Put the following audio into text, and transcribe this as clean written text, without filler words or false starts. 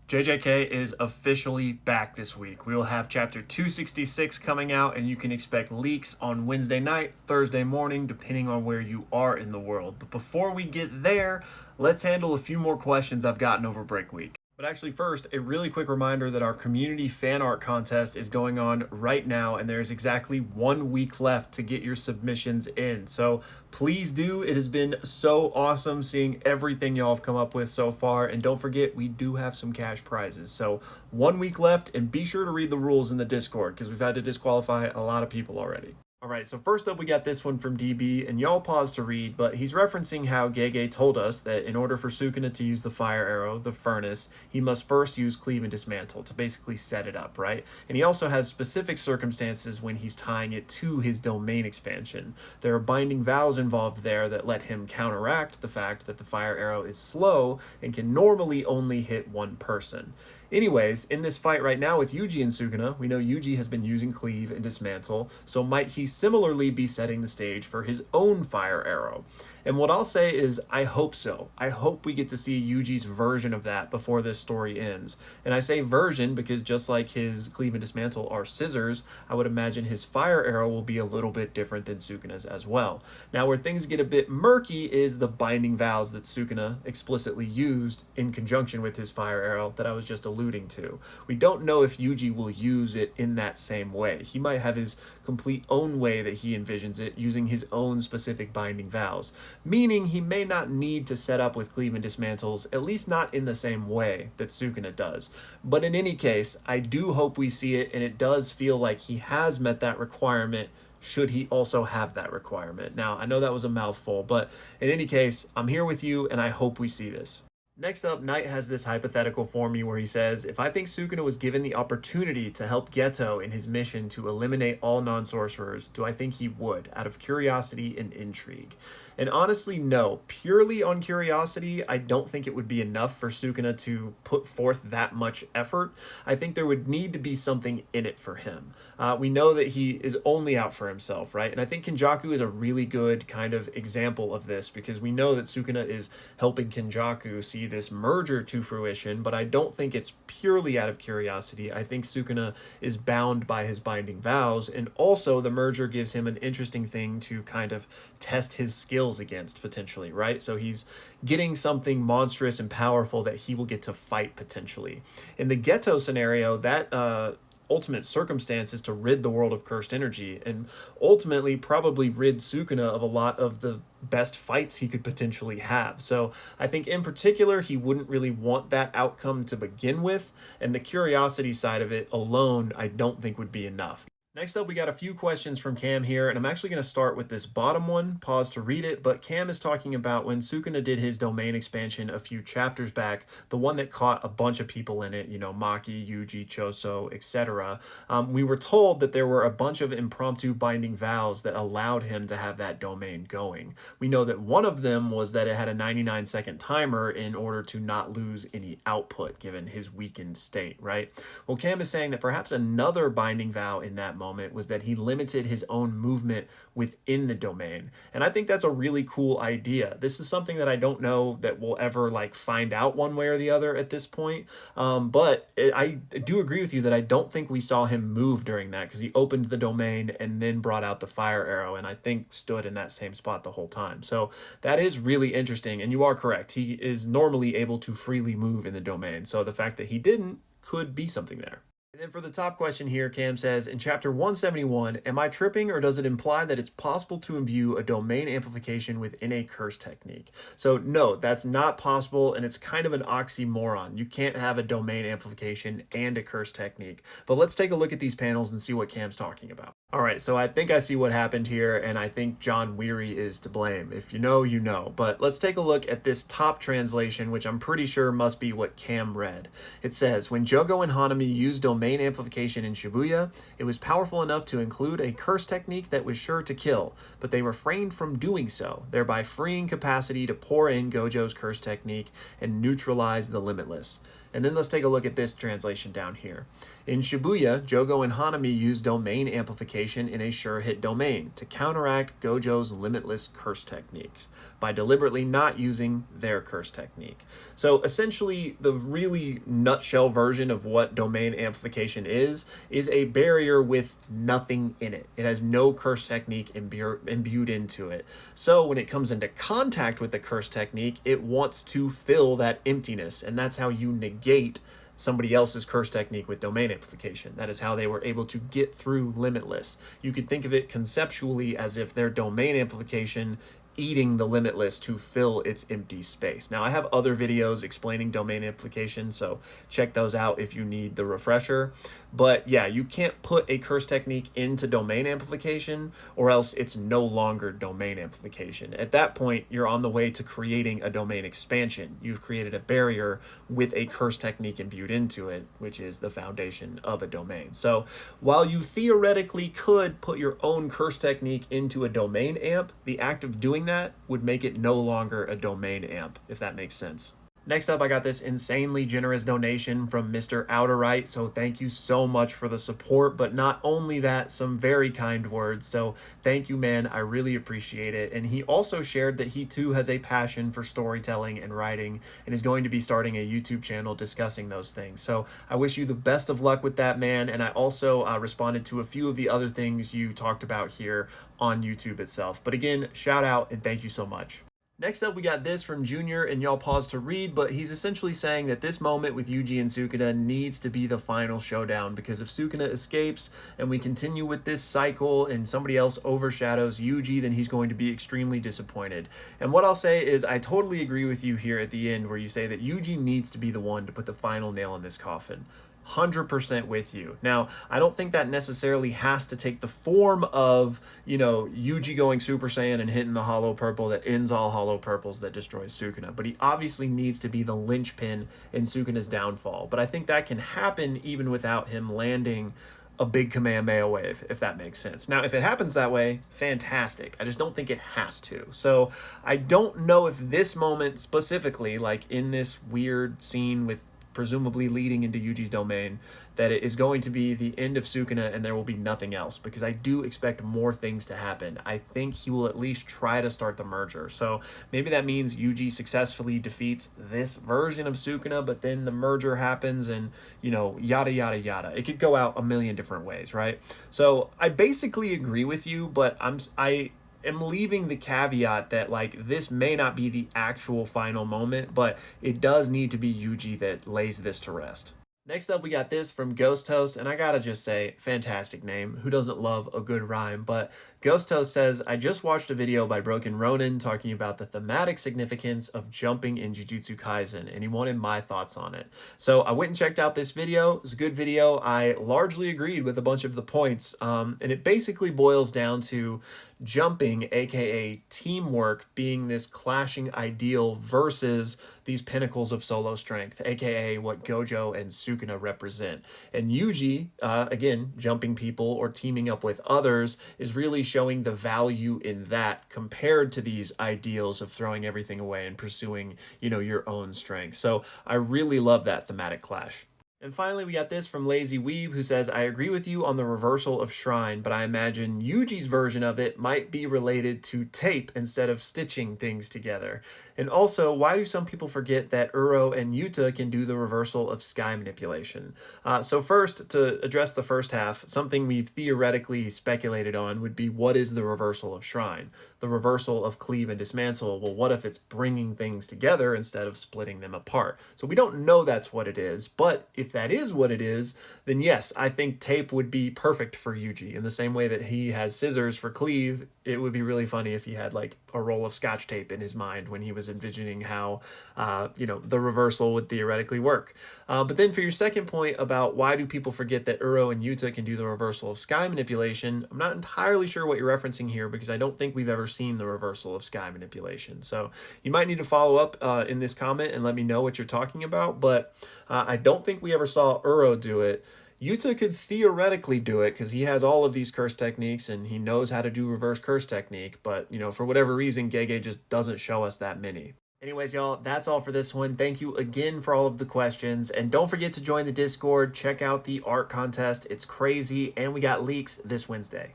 JJK is officially back this week. We will have chapter 266 coming out, and you can expect leaks on Wednesday night, Thursday morning, depending on where you are in the world. But before we get there, let's handle a few more questions I've gotten over break week. But actually first, a really quick reminder that our community fan art contest is going on right now, and there's exactly 1 week left to get your submissions in. So please do. It has been so awesome seeing everything y'all have come up with so far. And don't forget, we do have some cash prizes. So 1 week left, and be sure to read the rules in the Discord because we've had to disqualify a lot of people already. All right, so first up we got this one from DB, and y'all pause to read, but he's referencing how Gege told us that in order for Sukuna to use the fire arrow, the furnace, he must first use cleave and dismantle to basically set it up, right? And he also has specific circumstances when he's tying it to his domain expansion. There are binding vows involved there that let him counteract the fact that the fire arrow is slow and can normally only hit one person. Anyways, in this fight right now with Yuji and Sukuna, we know Yuji has been using cleave and dismantle, so might he similarly be setting the stage for his own fire arrow? And what I'll say is, I hope so. I hope we get to see Yuji's version of that before this story ends. And I say version because just like his cleave and dismantle are scissors, I would imagine his fire arrow will be a little bit different than Sukuna's as well. Now, where things get a bit murky is the binding vows that Sukuna explicitly used in conjunction with his fire arrow that I was just alluding to. We don't know if Yuji will use it in that same way. He might have his complete own way that he envisions it, using his own specific binding vows, meaning he may not need to set up with cleave and dismantles, at least not in the same way that Sukuna does. But in any case, I do hope we see it, and it does feel like he has met that requirement should he also have that requirement. Now, I know that was a mouthful, but in any case, I'm here with you, and I hope we see this. Next up, Knight has this hypothetical for me where he says, if I think Sukuna was given the opportunity to help Geto in his mission to eliminate all non-sorcerers, do I think he would, out of curiosity and intrigue? And honestly, no. Purely on curiosity, I don't think it would be enough for Sukuna to put forth that much effort. I think there would need to be something in it for him. We know that he is only out for himself, right? And I think Kenjaku is a really good kind of example of this because we know that Sukuna is helping Kenjaku see this merger to fruition, but I don't think it's purely out of curiosity. I think Sukuna is bound by his binding vows, and also the merger gives him an interesting thing to kind of test his skills against potentially, right? So he's getting something monstrous and powerful that he will get to fight potentially. In the Geto scenario, that ultimate circumstance is to rid the world of cursed energy and ultimately probably rid Sukuna of a lot of the best fights he could potentially have. So I think in particular, he wouldn't really want that outcome to begin with, and the curiosity side of it alone, I don't think would be enough. Next up, we got a few questions from Cam here, and I'm actually going to start with this bottom one, pause to read it, but Cam is talking about when Sukuna did his domain expansion a few chapters back, the one that caught a bunch of people in it, you know, Maki, Yuji, Choso, etc. We were told that there were a bunch of impromptu binding vows that allowed him to have that domain going. We know that one of them was that it had a 99-second timer in order to not lose any output given his weakened state, right? Well, Cam is saying that perhaps another binding vow in that moment was that he limited his own movement within the domain. And I think that's a really cool idea. This is something that I don't know that we'll ever find out one way or the other at this point. I do agree with you that I don't think we saw him move during that because he opened the domain and then brought out the fire arrow and I think stood in that same spot the whole time. So that is really interesting. And you are correct. He is normally able to freely move in the domain. So the fact that he didn't could be something there. And then for the top question here, Cam says, in chapter 171, am I tripping or does it imply that it's possible to imbue a domain amplification within a curse technique? So no, that's not possible, and it's kind of an oxymoron. You can't have a domain amplification and a curse technique. But let's take a look at these panels and see what Cam's talking about. All right, so I think I see what happened here, and I think John Weary is to blame. If you know, you know. But let's take a look at this top translation, which I'm pretty sure must be what Cam read. It says, when Jogo and Hanami used domain amplification in Shibuya, it was powerful enough to include a curse technique that was sure to kill, but they refrained from doing so, thereby freeing capacity to pour in Gojo's curse technique and neutralize the Limitless. And then let's take a look at this translation down here. In Shibuya, Jogo and Hanami use domain amplification in a sure-hit domain to counteract Gojo's limitless curse techniques by deliberately not using their curse technique. So essentially, the really nutshell version of what domain amplification is a barrier with nothing in it. It has no curse technique imbued into it. So when it comes into contact with the curse technique, it wants to fill that emptiness, and that's how you negate somebody else's curse technique with domain amplification. That is how they were able to get through Limitless. You could think of it conceptually as if their domain amplification eating the Limitless to fill its empty space. Now, I have other videos explaining domain amplification, so check those out if you need the refresher. But yeah, you can't put a curse technique into domain amplification or else it's no longer domain amplification. At that point, you're on the way to creating a domain expansion. You've created a barrier with a curse technique imbued into it, which is the foundation of a domain. So while you theoretically could put your own curse technique into a domain amp, the act of doing that would make it no longer a domain amp, if that makes sense. Next up, I got this insanely generous donation from Mr. Outerright, so thank you so much for the support, but not only that, some very kind words, so thank you, man, I really appreciate it. And he also shared that he too has a passion for storytelling and writing and is going to be starting a YouTube channel discussing those things. So I wish you the best of luck with that, man, and I also responded to a few of the other things you talked about here on YouTube itself. But again, shout out and thank you so much. Next up, we got this from Junior, and y'all pause to read, but he's essentially saying that this moment with Yuji and Sukuna needs to be the final showdown, because if Sukuna escapes and we continue with this cycle and somebody else overshadows Yuji, then he's going to be extremely disappointed. And what I'll say is I totally agree with you here at the end where you say that Yuji needs to be the one to put the final nail in this coffin. 100% with you. Now, I don't think that necessarily has to take the form of, Yuji going Super Saiyan and hitting the hollow purple that ends all hollow purples that destroys Sukuna. But he obviously needs to be the linchpin in Sukuna's downfall. But I think that can happen even without him landing a big Kamehameha wave, if that makes sense. Now, if it happens that way, fantastic. I just don't think it has to. So I don't know if this moment specifically, like in this weird scene with presumably leading into Yuji's domain, that it is going to be the end of Sukuna and there will be nothing else, because I do expect more things to happen. I think he will at least try to start the merger. So maybe that means Yuji successfully defeats this version of Sukuna, but then the merger happens and, yada, yada, yada. It could go out a million different ways, right? So I basically agree with you, but I am leaving the caveat that this may not be the actual final moment, but it does need to be Yuji that lays this to rest. Next up, we got this from GhostToast, and I gotta just say, fantastic name. Who doesn't love a good rhyme? But GhostToast says, I just watched a video by Broken Ronin talking about the thematic significance of jumping in Jujutsu Kaisen, and he wanted my thoughts on it. So I went and checked out this video. It was a good video. I largely agreed with a bunch of the points, and it basically boils down to jumping, aka teamwork, being this clashing ideal versus these pinnacles of solo strength, aka what Gojo and Sukuna represent. And Yuji, again, jumping people or teaming up with others, is really showing the value in that compared to these ideals of throwing everything away and pursuing, your own strength. So I really love that thematic clash. And finally, we got this from LazyWeeb, who says, I agree with you on the reversal of Shrine, but I imagine Yuji's version of it might be related to tape instead of stitching things together. And also, why do some people forget that Uro and Yuta can do the reversal of sky manipulation? So first, to address the first half, something we've theoretically speculated on would be, what is the reversal of Shrine? The reversal of cleave and dismantle. Well, what if it's bringing things together instead of splitting them apart? So we don't know that's what it is, but if that is what it is, then yes, I think tape would be perfect for Yuji. In the same way that he has scissors for cleave, it would be really funny if he had a roll of scotch tape in his mind when he was envisioning how, the reversal would theoretically work. But then for your second point about why do people forget that Uro and Yuta can do the reversal of sky manipulation, I'm not entirely sure what you're referencing here, because I don't think we've ever seen the reversal of sky manipulation. So you might need to follow up in this comment and let me know what you're talking about, but I don't think we ever saw Uro do it. Yuta could theoretically do it because he has all of these curse techniques and he knows how to do reverse curse technique, but for whatever reason, Gege just doesn't show us that many. Anyways, y'all, that's all for this one. Thank you again for all of the questions. And don't forget to join the Discord. Check out the art contest. It's crazy. And we got leaks this Wednesday.